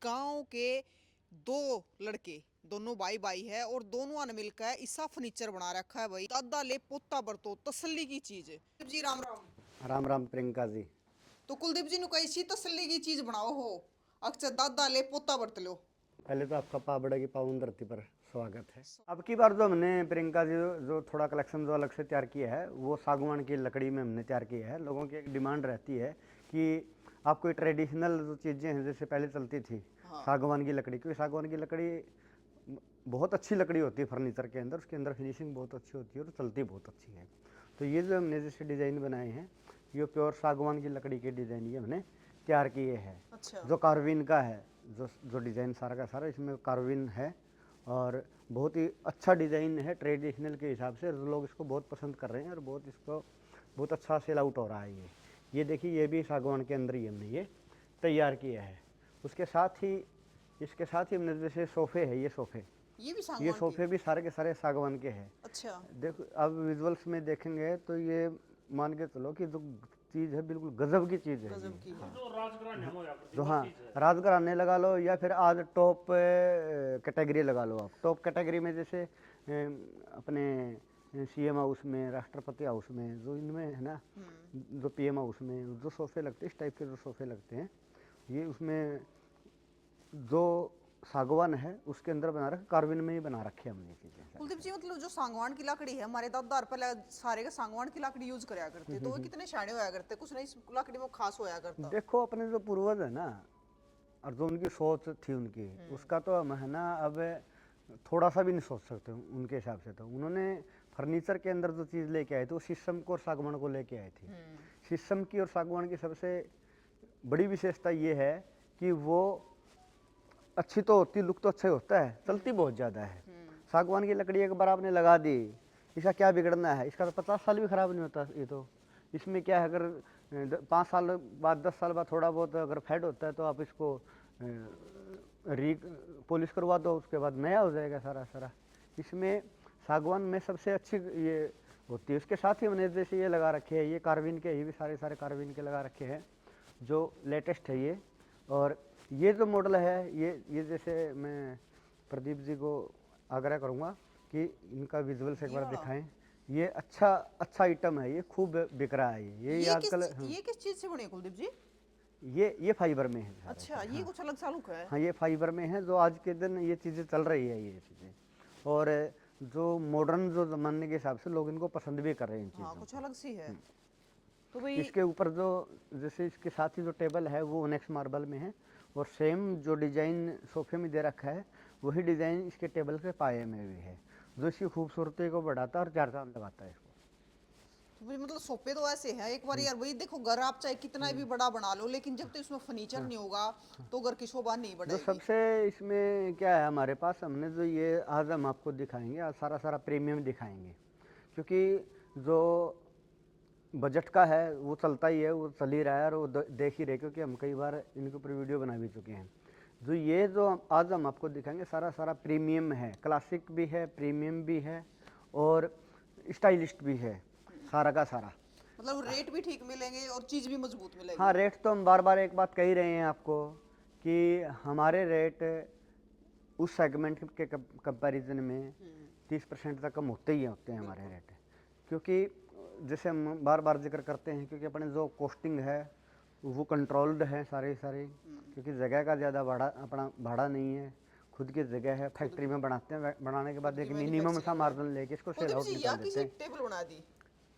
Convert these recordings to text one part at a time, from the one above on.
गांव के दो लड़के दोनों भाई भाई है और दोनों ने मिलकर ऐसा फर्नीचर बना रखा है भाई दादा ले पोता बरतो तसल्ली की चीज है जी। राम राम। राम राम प्रियंका जी। तो कुलदीप जी ने कोई ऐसी तसल्ली की चीज बनाओ हो अक्सर दादा ले पोता बरत लो। पहले तो आपका पावड़ा की पावन धरती पर स्वागत है। अब की बार जो हमने प्रियंका जी जो थोड़ा कलेक्शन जो अलग से तैयार किया है वो सागवान की लकड़ी में हमने तैयार किया है। लोगों की एक डिमांड रहती है कि आप कोई ट्रेडिशनल जो चीज़ें हैं जैसे पहले चलती थी हाँ। सागवान की लकड़ी, क्योंकि सागवान की लकड़ी बहुत अच्छी लकड़ी होती है फर्नीचर के अंदर, उसके अंदर फिनिशिंग बहुत अच्छी होती है और चलती बहुत अच्छी है। तो ये जो हमने जैसे डिज़ाइन बनाए हैं ये प्योर सागवान की लकड़ी के डिज़ाइन ये हमने तैयार किए हैं। अच्छा। जो कार्विन का है, जो डिज़ाइन सारा का सारा इसमें कार्विन है और बहुत ही अच्छा डिज़ाइन है ट्रेडिशनल के हिसाब से। लोग इसको बहुत पसंद कर रहे हैं और बहुत इसको बहुत अच्छा सेल आउट हो रहा है। ये देखिए ये भी सागवान के अंदर ही हमने ये तैयार किया है। उसके साथ ही इसके साथ ही हमने जैसे सोफ़े है, ये सोफ़े ये भी ये सागवान की। सोफ़े भी सारे के सारे सागवान के हैं। अच्छा। देखो अब विजुअल्स में देखेंगे तो ये मान के चलो कि जो चीज़ है बिल्कुल गजब की चीज़ है गजब ये। की है। हाँ। जो राजघराने में होया करती जो वो हाँ चीज है। राजघराने लगा लो या फिर आज टॉप कैटेगरी लगा लो आप। टॉप कैटेगरी में जैसे अपने सीएम हाउस में, राष्ट्रपति हाउस में, जो इनमें है ना, जो पीएम हाउस में जो सोफ़े लगते हैं इस टाइप के जो सोफ़े लगते हैं ये उसमें जो सागवान है उसके अंदर बना रखे, कार्विन में ही बना रखे हमने चीज़ें। कुलदीप जी मतलब जो सागवान की लकड़ी है हमारे दादा और पहले सारे के सागवान की लकड़ी यूज करया करते तो वो कितने शाणे होया करते कुछ नहीं इस लकड़ी में खास होया करता। देखो अपने जो पूर्वज है ना और जो उनकी सोच थी उनकी, उसका तो हम है ना अब थोड़ा सा भी नहीं सोच सकते उनके हिसाब से। तो उन्होंने फर्नीचर के अंदर जो चीज़ लेके आए थे वो शीशम को और सागवान को लेके आए थे। शीशम की और सागवान की सबसे बड़ी विशेषता ये है कि वो अच्छी तो होती, लुक तो अच्छा ही होता है, चलती बहुत ज़्यादा है। सागवान की लकड़ी एक बार आपने लगा दी, इसका क्या बिगड़ना है, इसका तो 50 साल भी ख़राब नहीं होता। ये तो इसमें क्या है, अगर 5 साल बाद 10 साल बाद थोड़ा बहुत अगर फेड होता है तो आप इसको री पॉलिश करवा दो, उसके बाद नया हो जाएगा सारा सारा। इसमें सागवान में सबसे अच्छी ये होती है। उसके साथ ही हमने जैसे ये लगा रखे हैं, ये कार्विन के, ये भी सारे सारे कार्विन के लगा रखे हैं जो लेटेस्ट है ये। और ये जो मॉडल है ये जैसे मैं प्रदीप जी को आग्रह करूँगा कि इनका विजुअल्स एक ये बार वाला दिखाएं। ये अच्छा अच्छा आइटम है, ये खूब बिक रहा है ये आजकल। ये किस चीज से बने हैं कुलदीप जी। ये फाइबर में है सारे अच्छा के। ये हाँ कुछ अलग सा लुक है। हाँ ये फाइबर में है, जो आज के दिन ये चीज़ें चल रही है ये चीज़ें। और जो मॉडर्न जो ज़माने के हिसाब से लोग इनको पसंद भी कर रहे हैं इन हाँ चीज़ों कुछ को। अलग सी है। तो भाई इसके ऊपर जो जैसे इसके साथ ही जो टेबल है वो ओनेक्स मार्बल में है और सेम जो डिज़ाइन सोफे में दे रखा है वही डिज़ाइन इसके टेबल के पाए में भी है, जो इसकी खूबसूरती को बढ़ाता है और चार चांद लगाता है इसको। तो भाई मतलब सोफे तो ऐसे हैं एक बार यार वही देखो घर आप चाहे कितना भी बड़ा बना लो लेकिन जब तक इसमें फर्नीचर नहीं होगा तो घर की शोभा नहीं जो बढ़ेगी। सबसे इसमें क्या है हमारे पास, हमने जो ये आज हम आपको दिखाएंगे, आज सारा सारा प्रीमियम दिखाएंगे, क्योंकि जो बजट का है वो चलता ही है, वो चल ही रहा है और वो देख ही रहे, क्योंकि हम कई बार इनके ऊपर वीडियो बना भी चुके हैं। जो ये जो आज हम आपको दिखाएंगे सारा सारा प्रीमियम है, क्लासिक भी है, प्रीमियम भी है और स्टाइलिस्ट भी है, सारा का सारा। मतलब रेट भी ठीक मिलेंगे और चीज भी मजबूत हाँ मिलेगी। रेट तो हम बार बार एक बात कह ही रहे हैं आपको कि हमारे रेट उस सेगमेंट के कंपैरिजन में 30% तक कम होते ही होते हैं हमारे रेट। क्योंकि जैसे हम बार बार जिक्र करते हैं, क्योंकि अपने जो कॉस्टिंग है वो कंट्रोल्ड है सारे सारे, क्योंकि जगह का ज़्यादा भाड़ा अपना भाड़ा नहीं है, खुद की जगह है, खुद फैक्ट्री की में बनाते हैं, बनाने के खुद बाद की एक मिनिमम सा मैन्युफैक्चरिंग है। मार्जिन लेके इसको सेल कुलदीप आउट जी या निकाल देते किसी हैं। टेबल बना दी।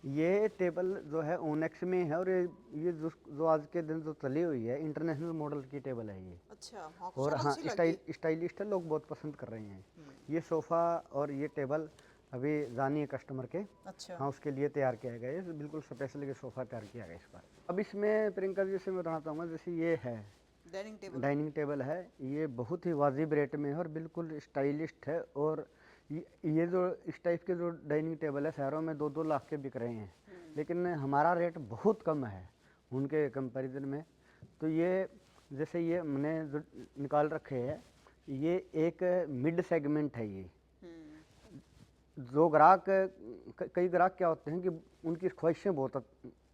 ये टेबल जो है ओनेक्स में है और ये जो आज के दिन जो चली हुई है इंटरनेशनल मॉडल की टेबल है ये। अच्छा हाँ कुछ और अलग हाँ सी लगी। स्टाइलिस्ट है, लोग बहुत पसंद कर रहे हैं ये सोफ़ा और ये टेबल। अभी जानिए कस्टमर के, अच्छा हाँ उसके लिए तैयार किया गया है, बिल्कुल स्पेशल ये सोफ़ा तैयार किया गया इस बार। अब इसमें प्रियंका जी से मैं बताना चाहूँगा, जैसे ये है डाइनिंग टेबल। डाइनिंग टेबल है, ये बहुत ही वाजिब रेट में है और बिल्कुल स्टाइलिस्ट है। और ये जो इस टाइप के जो डाइनिंग टेबल है शहरों में 2-2 लाख के बिक रहे हैं, लेकिन हमारा रेट बहुत कम है उनके कंपैरिजन में। तो ये जैसे ये हमने जो निकाल रखे हैं ये एक मिड सेगमेंट है ये। जो ग्राहक कई ग्राहक क्या होते हैं कि उनकी ख्वाहिशें बहुत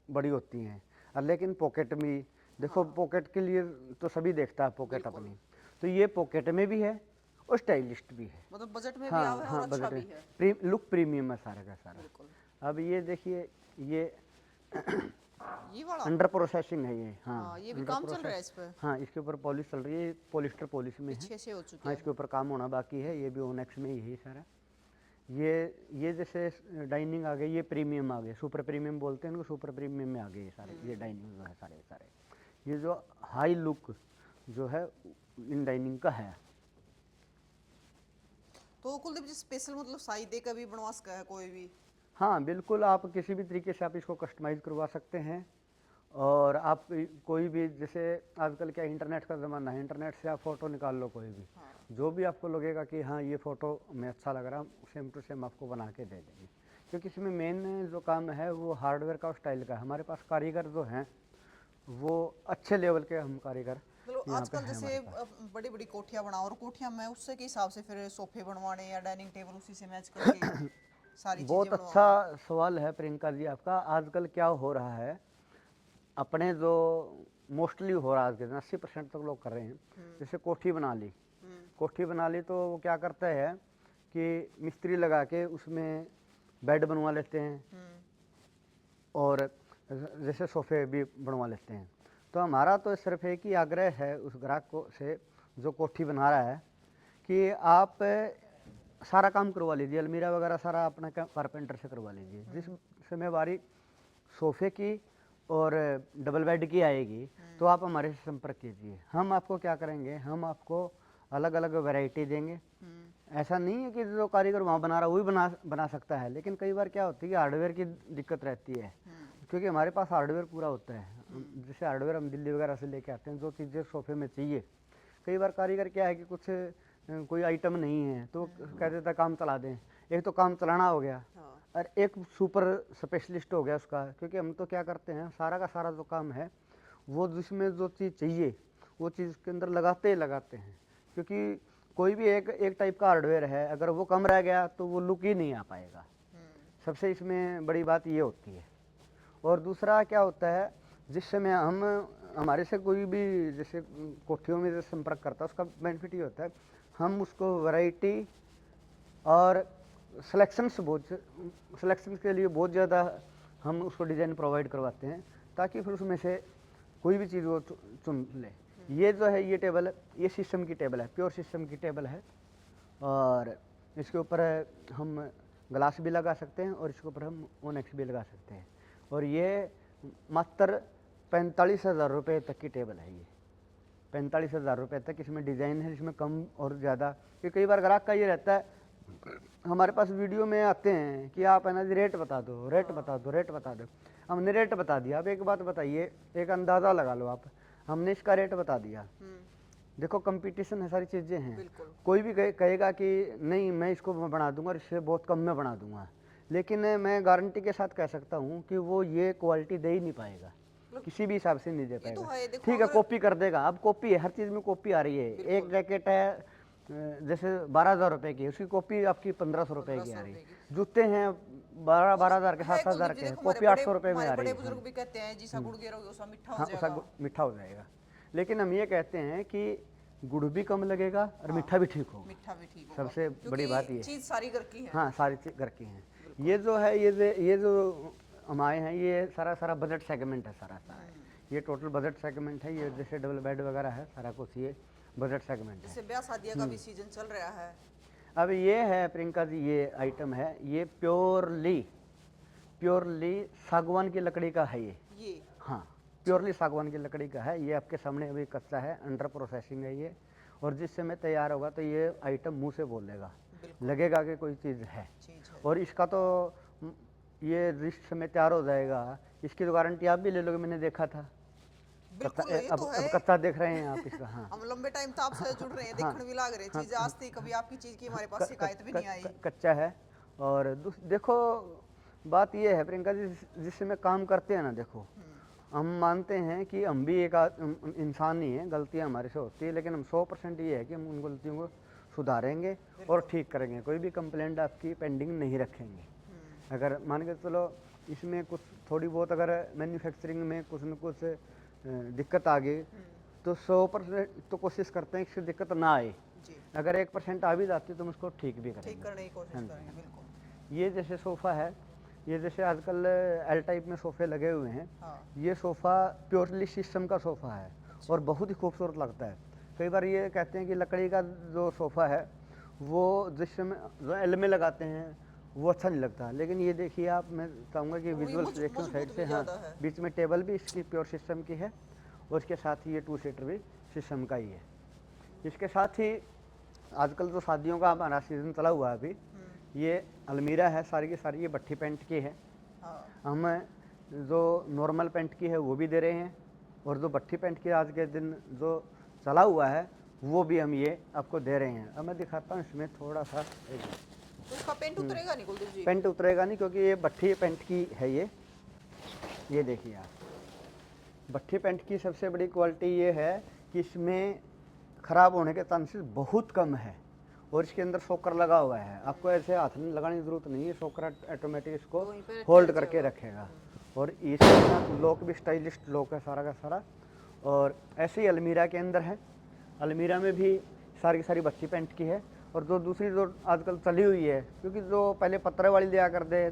बड़ी होती हैं और लेकिन पॉकेट में देखो, पॉकेट के लिए तो सभी देखता है पॉकेट बिल्कुल। अपनी। तो ये पॉकेट में भी है और स्टाइलिस्ट भी है। मतलब बजट में भी हाँ आवा है हाँ, और अच्छा बजट भी है। में लुक प्रीमियम है सारा का सारा। बिल्कुल। अब ये देखिए, ये ये वाला। अंडर प्रोसेसिंग है ये। हाँ, हाँ, ये भी अंडर काम चल रहा है प्रोसेस। इस पे। हाँ, इसके ऊपर पॉलिश चल रही है, पॉलिस्टर पॉलिश में है। पीछे से हो चुके हाँ, हैं। इसके ऊपर काम होना बाकी है, ये भी ओनेक्स में ही है सारा। ये जैसे डाइनिंग आ गई, ये प्रीमियम आ गए, सुपर प्रीमियम बोलते हैं इनको, सुपर प्रीमियम में आ गए ये सारे। ये डाइनिंग जो है सारे सारे, ये जो हाई लुक जो है इन डाइनिंग का है। तो कुलदीप जी स्पेशल मतलब साई दे का भी बनवा सका है कोई भी। हाँ बिल्कुल, आप किसी भी तरीके से आप इसको कस्टमाइज़ करवा सकते हैं। और आप कोई भी, जैसे आजकल क्या इंटरनेट का ज़माना है, इंटरनेट से आप फ़ोटो निकाल लो कोई भी। हाँ। जो भी आपको लगेगा कि हाँ ये फ़ोटो में अच्छा लग रहा, सेम टू सेम आपको बना के दे देंगे। क्योंकि इसमें मेन जो काम है वो हार्डवेयर का और स्टाइल का है। हमारे पास कारीगर जो हैं वो अच्छे लेवल के हम कारीगर मतलब यहाँ पे आजकल हैं जैसे हमारे पास। बड़ी बड़ी कोठियां बनाओ और कोठियां में उससे के हिसाब से फिर सोफे बनवाने या डाइनिंग टेबल उसी से मैच करके सारी चीजें बहुत बनवाओ। अच्छा सवाल है प्रियंका जी आपका। आजकल क्या हो रहा है, अपने जो मोस्टली हो रहा है आज के दिन 80% तक लोग कर रहे हैं, जैसे कोठी बना ली। कोठी बना ली तो वो क्या करता है कि मिस्त्री लगा के उसमें बेड बनवा लेते हैं और जैसे सोफे भी बनवा लेते हैं। तो हमारा तो सिर्फ एक ही आग्रह है उस ग्राहक को से जो कोठी बना रहा है कि आप सारा काम करवा लीजिए, अलमीरा वगैरह सारा अपना कारपेंटर से करवा लीजिए। जिस समय बारी सोफे की और डबल बेड की आएगी तो आप हमारे से संपर्क कीजिए। हम आपको क्या करेंगे, हम आपको अलग अलग वैरायटी देंगे। ऐसा नहीं है कि जो कारीगर वहाँ बना रहा है वही बना सकता है, लेकिन कई बार क्या होती है कि हार्डवेयर की दिक्कत रहती है, क्योंकि हमारे पास हार्डवेयर पूरा होता है। जैसे हार्डवेयर हम दिल्ली वगैरह से लेके आते हैं, जो चीज़ें सोफे में चाहिए। कई बार कारीगर क्या है कि कुछ कोई आइटम नहीं है तो कह देता काम चला दें। एक तो काम चलाना हो गया और एक सुपर स्पेशलिस्ट हो गया उसका। क्योंकि हम तो क्या करते हैं, सारा का सारा जो काम है वो जिसमें जो चीज़ चाहिए वो चीज़ के अंदर लगाते ही लगाते हैं। क्योंकि कोई भी एक टाइप का हार्डवेयर है, अगर वो कम रह गया तो वो लुक ही नहीं आ पाएगा। सबसे इसमें बड़ी बात ये होती है। और दूसरा क्या होता है, जिस समय हम हमारे से कोई भी जैसे कोठियों में जैसे संपर्क करता है, उसका बेनिफिट ये होता है हम उसको वैरायटी और सिलेक्शंस के लिए बहुत ज़्यादा हम उसको डिज़ाइन प्रोवाइड करवाते हैं, ताकि फिर उसमें से कोई भी चीज़ वो चुन ले। ये जो है ये टेबल है, ये सिस्टम की टेबल है, प्योर सिस्टम की टेबल है। और इसके ऊपर हम ग्लास भी लगा सकते हैं और इसके ऊपर हम ओनेक्स भी लगा सकते हैं। और ये मात्र 45,000 रुपये तक की टेबल है। ये 45,000 रुपये तक इसमें डिज़ाइन है, इसमें कम और ज़्यादा। कि कई बार ग्राहक का ये रहता है, हमारे पास वीडियो में आते हैं कि आप है ना जी रेट बता दो, रेट बता दो, रेट बता दो। हमने रेट बता दिया। अब एक बात बताइए, एक अंदाज़ा लगा लो आप, हमने इसका रेट बता दिया। देखो कंपटीशन है, सारी चीज़ें हैं। कोई भी कहेगा कि नहीं मैं इसको बना दूंगा और इससे बहुत कम में बना दूंगा, लेकिन मैं गारंटी के साथ कह सकता हूँ कि वो ये क्वालिटी दे ही नहीं पाएगा, किसी भी हिसाब से नहीं दे तो पाएगा। है, देखो ठीक है, अगर- कॉपी कर देगा। अब कॉपी है, हर चीज़ में कॉपी आ रही है। एक जैकेट है जैसे 12,000 रुपये की, उसकी कॉपी आपकी 1,500 रुपये की आ रही है। जूते हैं 12,000 के, है 7,000 कुलदीप जी, के, देखो कॉपी 800 रुपये में हमारे आ रही बड़े है। बुजुर्ग भी कहते हैं जी सा गुड़ गेरो सा मीठा हो हाँ, उसका जाएगा। मीठा हो जाएगा। लेकिन हम ये कहते हैं कि गुड़ भी कम लगेगा और मीठा भी ठीक होगा। मीठा भी ठीक होगा, सबसे बड़ी क्योंकि बात ये है। चीज सारी घर की है। हाँ, सारी चीज घर की हैं। ये जो है ये जो हमारे हैं, ये सारा बजट सेगमेंट है सारा सारा। ये टोटल बजट सेगमेंट है। ये जैसे डबल बेड वगैरह है, सारा कुछ ये बजट सेगमेंट है। जैसे ब्याह शादियां का भी सीजन चल रहा है। अब ये है प्रियंका जी, ये आइटम है, ये प्योरली सागवान की लकड़ी का है ये। हाँ, प्योरली सागवान की लकड़ी का है। ये आपके सामने अभी कच्चा है, अंडर प्रोसेसिंग है ये। और जिस समय तैयार होगा तो ये आइटम मुंह से बोलेगा, लगेगा कि कोई चीज़ है। और इसका तो ये जिस समय तैयार हो जाएगा, इसकी तो गारंटी आप भी ले लोगे, मैंने देखा था। बिल्कुल, ये तो है। अब कच्चा देख रहे हैं आप इसका। हाँ, हम लंबे टाइम तक आपसे जुड़ रहे हैं, देखने भी लग रहे चीज आज तक कभी आपकी चीज की हमारे पास शिकायत भी नहीं आई। कच्चा है। और देखो बात ये है प्रियंका जी, जिस समय काम करते हैं ना, देखो हम मानते हैं कि हम भी एक इंसान ही हैं, गलतियां हमारे से होती है, लेकिन हम 100% ये है कि हम उन गलतियों को सुधारेंगे और ठीक करेंगे। कोई भी कंप्लेंट आपकी पेंडिंग नहीं रखेंगे। अगर मान के चलो इसमें कुछ थोड़ी बहुत अगर मैन्युफैक्चरिंग में कुछ न कुछ दिक्कत आ गई तो 100% तो कोशिश करते हैं कि दिक्कत ना आए। जी, अगर 1% आ भी जाती है तो हम उसको ठीक भी ठीक करेंगे। करने की कोशिश हाँ जी। करेंगे, बिल्कुल। ये जैसे सोफ़ा है, ये जैसे आजकल एल टाइप में सोफ़े लगे हुए हैं। हाँ, ये सोफ़ा प्योरली शीशम का सोफ़ा है अच्छा। और बहुत ही खूबसूरत लगता है। कई बार ये कहते हैं कि लकड़ी का जो सोफ़ा है वो जिसमें जो एल में लगाते हैं वो अच्छा नहीं लगता, लेकिन ये देखिए आप, मैं चाहूँगा कि वो ये विजुअल्स देखें साइड मजबूत से। भी हाँ, ज़्यादा है। बीच में टेबल भी इसकी प्योर शीशम की है और इसके साथ ही ये 2 सीटर भी शीशम का ही है। इसके साथ ही आजकल जो शादियों का हमारा सीज़न चला हुआ है अभी, ये अलमीरा है सारी की सारी, ये भट्ठी पेंट की है। हाँ, हम जो नॉर्मल पेंट की है वो भी दे रहे हैं और जो भट्ठी पेंट की आज के दिन जो चला हुआ है वो भी हम ये आपको दे रहे हैं। अब मैं दिखाता हूँ इसमें थोड़ा सा, तो इसका पेंट उतरेगा नहीं कुलदीप जी? पेंट उतरेगा नहीं क्योंकि ये भट्ठी पेंट की है। ये देखिए आप, भट्ठी पेंट की सबसे बड़ी क्वालिटी ये है कि इसमें ख़राब होने के चांसेस बहुत कम है और इसके अंदर शॉकर लगा हुआ है। आपको ऐसे हाथ में लगाने की ज़रूरत नहीं है, शॉकर ऑटोमेटिक इसको वहीं पे होल्ड ठहर करके जाएगा। रखेगा। और इसका लॉक भी स्टाइलिश लॉक है सारा का सारा। और ऐसे ही अलमीरा के अंदर है, अलमीरा में भी सारी की सारी भट्ठी पेंट की है। और जो दूसरी जो आजकल चली हुई है, क्योंकि जो पहले पत्थर वाली दिया कर दे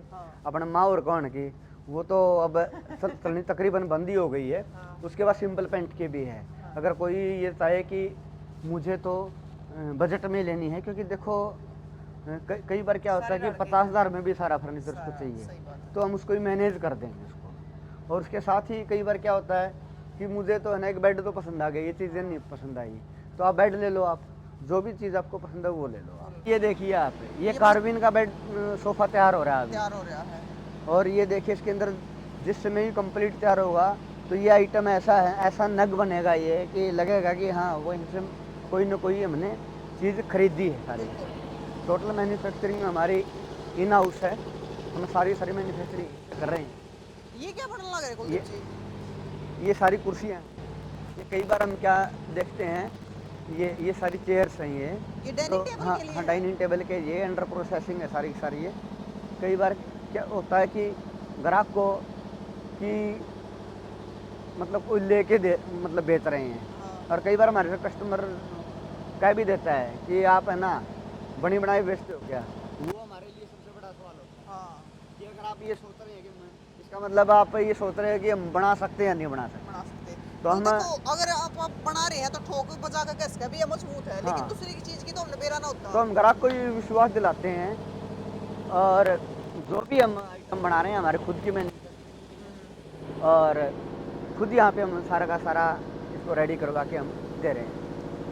अपने माँ और कौन की, वो तो अब चलनी तकरीबन बंद ही हो गई है। उसके बाद सिंपल पेंट की भी है। अगर कोई ये चाहे कि मुझे तो बजट में लेनी है, क्योंकि देखो कई बार क्या होता है कि 50,000 में भी सारा फर्नीचर उसको सही चाहिए, बात है। तो हम उसको ही मैनेज कर देंगे उसको। और उसके साथ ही कई बार क्या होता है कि मुझे तो है ना एक बेड तो पसंद आ गई, ये चीज़ें नहीं पसंद आई, तो आप बेड ले लो, आप जो भी चीज़ आपको पसंद है वो ले लो आप। ये देखिए आप, ये कार्बिन का बेड सोफ़ा तैयार हो रहा है अभी। तैयार हो रहा है। और ये देखिए इसके अंदर जिस समय ही कंप्लीट तैयार होगा तो ये आइटम ऐसा है, ऐसा नग बनेगा ये कि लगेगा कि हाँ वो इनसे कोई ना कोई हमने चीज़ खरीदी है सारी। टोटल मैन्युफैक्चरिंग हमारी इन हाउस है, हम सारी मैन्युफैक्चरिंग कर रहे हैं। ये क्या बनने लग रहा है कुलदीप जी? ये सारी कुर्सियाँ, ये कई बार हम क्या देखते हैं, ये सारी चेयर्स हैं ये डाइनिंग टेबल हाँ के लिए हाँ, है? डाइनिंग टेबल के ये अंडर प्रोसेसिंग है सारी की सारी। ये कई बार क्या होता है कि ग्राहक को कि मतलब कोई लेके दे मतलब बेच रहे हैं, और कई बार हमारे कस्टमर कह भी देता है कि आप है ना बनी बनाई बेचते हो क्या। वो हमारे लिए सबसे बड़ा सवाल होता है कि अगर आप ये सोच रहे हैं कि इसका मतलब आप ये सोच रहे हैं कि हम बना सकते हैं या नहीं बना सकते। बना सकते। तो हम देखो, अगर आप बना रहे हैं तो ठोक बजा के कैसे भी ये मजबूत है, लेकिन हाँ। दूसरी की चीज की तो हमने बेरा ना तो होता। हम ग्राहक को ये विश्वास दिलाते हैं, और जो भी हम आइटम बना रहे हैं हमारे खुद की मैन्युफैक्चरिंग, और खुद यहाँ पे हम सारा का सारा इसको रेडी करवा के हम दे रहे हैं।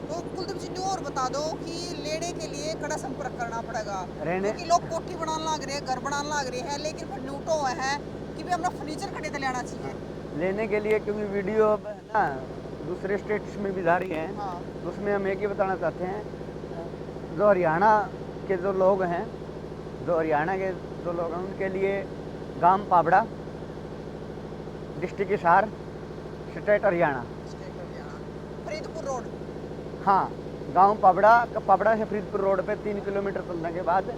तो कुलदीप जी ने और बता दो कि लेने के लिए कड़ा संपर्क करना पड़ेगा, रहने क्योंकि लोग कोठी बनाने लग रहे हैं, घर बनाने लग रहे हैं, लेकिन फिर न्यूटो है कि भी हमें फर्नीचर खरीद लेना चाहिए। लेने के लिए, क्योंकि वीडियो अब है ना दूसरे स्टेट्स में भी जा रही है, हाँ, तो उसमें हम एक ही बताना चाहते हैं, जो हरियाणा के जो लोग हैं, उनके लिए गांव Pabra, district Hisar, state Haryana. State Haryana, Faridpur road. हाँ, गांव पाबड़ा से फरीदपुर रोड पे 3 किलोमीटर चलने के बाद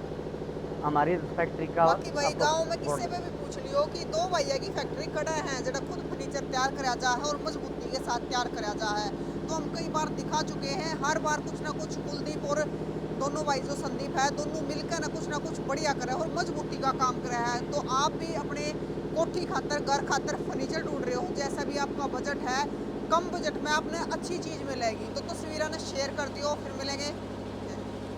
हमारी फैक्ट्री का। बाकी भाई गांव में किसी पे भी पूछ लियो कि दो भैया की फैक्ट्री कड़ा है जरा खुद फर्नीचर तैयार करा जा है और मजबूती के साथ तैयार करा जा है। तो हम कई बार दिखा चुके हैं, हर बार कुछ ना कुछ कुलदीप और दोनों भाई जो संदीप है, दोनों मिलकर ना कुछ बढ़िया करे और मजबूती का काम करे है। तो आप भी अपने कोठी खातर, घर खातर फर्नीचर ढूंढ रहे हो, जैसा भी आपका बजट है, कम बजट में आपने अच्छी चीज़ मिलेगी तो तस्वीरें शेयर कर दियो। फिर मिलेंगे